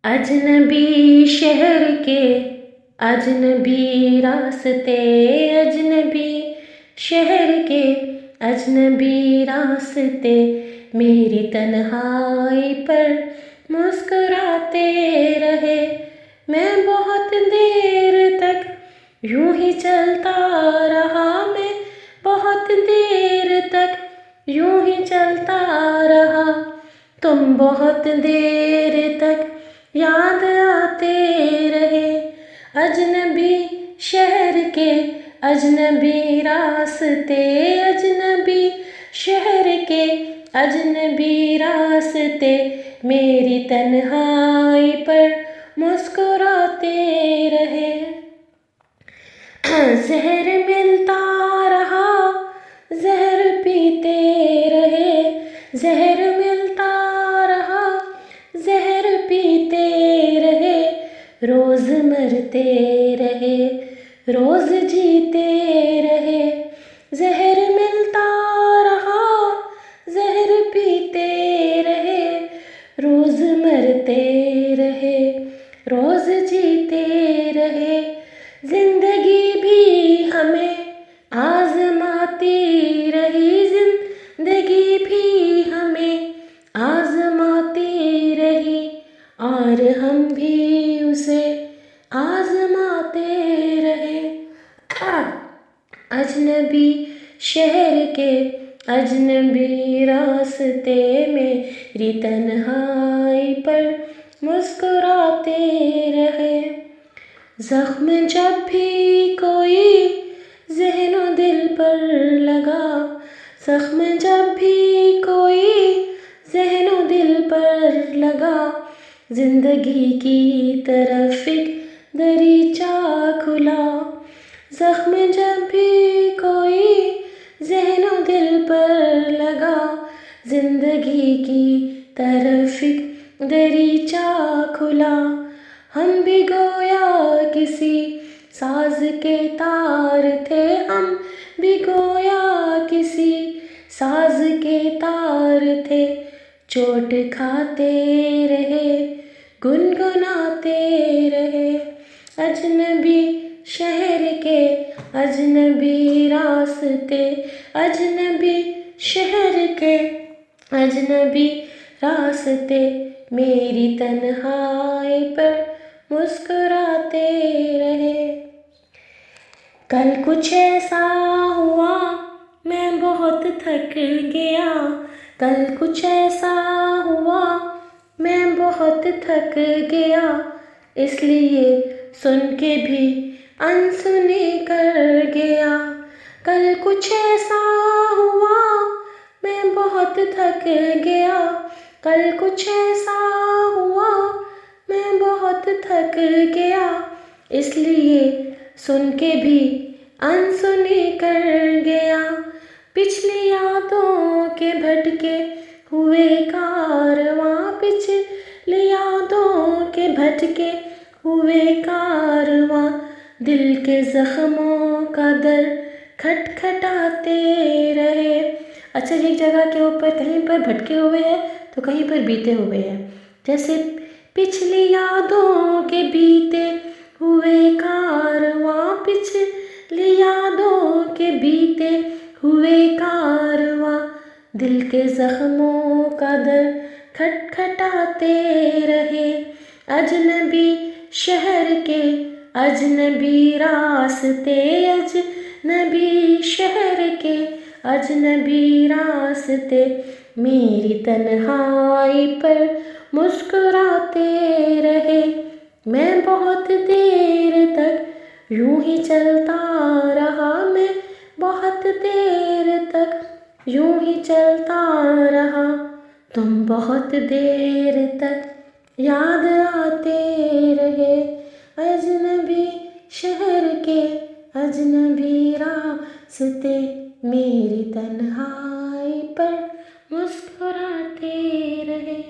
अजनबी शहर के अजनबी रास्ते, अजनबी शहर के अजनबी रास्ते, मेरी तन्हाई पर मुस्कुराते रहे। मैं बहुत देर तक यूं ही चलता रहा, मैं बहुत देर तक यूं ही चलता रहा। तुम बहुत देर तक याद आते रहे। अजनबी शहर के अजनबी रास्ते, अजनबी शहर के अजनबी रास्ते, मेरी तन्हाई पर मुस्कुराते रहे। जहर मिलता रहा, जहर पीते रहे, जहर मिलता रहा, जहर पीते रहे। रोज मरते रहे, रोज जीते रहे। जहर मिलता रहा, जहर पीते रहे, रोज मरते रहे, रोज जीते रहे। जिंदगी भी हमें आजमाती रही, जिंदगी भी हमें आजमाती रही, और हम भी उसे आजमाते रहे। अजनबी शहर के अजनबी रास्ते, मेरी तन्हाई पर मुस्कुराते रहे। जख्म जब भी कोई ज़हनो दिल पर लगा, जख्म जब भी कोई ज़हनो दिल पर लगा, जिंदगी की तरफ एक दरीचा खुला। जख्म जब भी कोई ज़हनो दिल पर लगा, जिंदगी की तरफ एक दरीचा खुला। हम भी गोया किसी साज के तार थे, हम भी गोया किसी साज के तार थे। चोट खाते रहे, गुनगुनाते रहे। अजनबी शहर के अजनबी रास्ते, अजनबी शहर के अजनबी रास्ते, मेरी तन्हाई पर मुस्कुराते रहे। कल कुछ ऐसा हुआ, मैं बहुत थक गया। कल कुछ ऐसा हुआ, मैं बहुत थक गया, इसलिए सुन के भी अनसुनी कर गया। कल कुछ ऐसा हुआ, मैं बहुत थक गया। कल कुछ ऐसा हुआ, मैं बहुत थक गया, इसलिए सुन के भी अनसुनी कर गया। पिछली यादों के भटके हुए कारवां, पिछली यादों के भटके हुए कारवां, दिल के जख्मों का दर खटखटाते रहे। अच्छा, एक जगह के ऊपर कहीं पर भटके हुए हैं तो कहीं पर बीते हुए हैं। जैसे पिछली यादों के बीते हुए कारवां, पिछली यादों के बीते हुए कारवां, दिल के जख्मों का दर खटखटाते रहे। अजनबी शहर के अजनबी रास्ते, अजनबी शहर के अजनबी रास्ते, मेरी तन्हाई पर मुस्कुराते रहे। मैं बहुत देर तक यूं ही चलता रहा, मैं बहुत देर तक यूं ही चलता रहा। तुम बहुत देर तक याद आते रहे। अजनबी शहर के अजनबी रास्ते, मेरी तन्हाई पर मुस्कुराते रहे।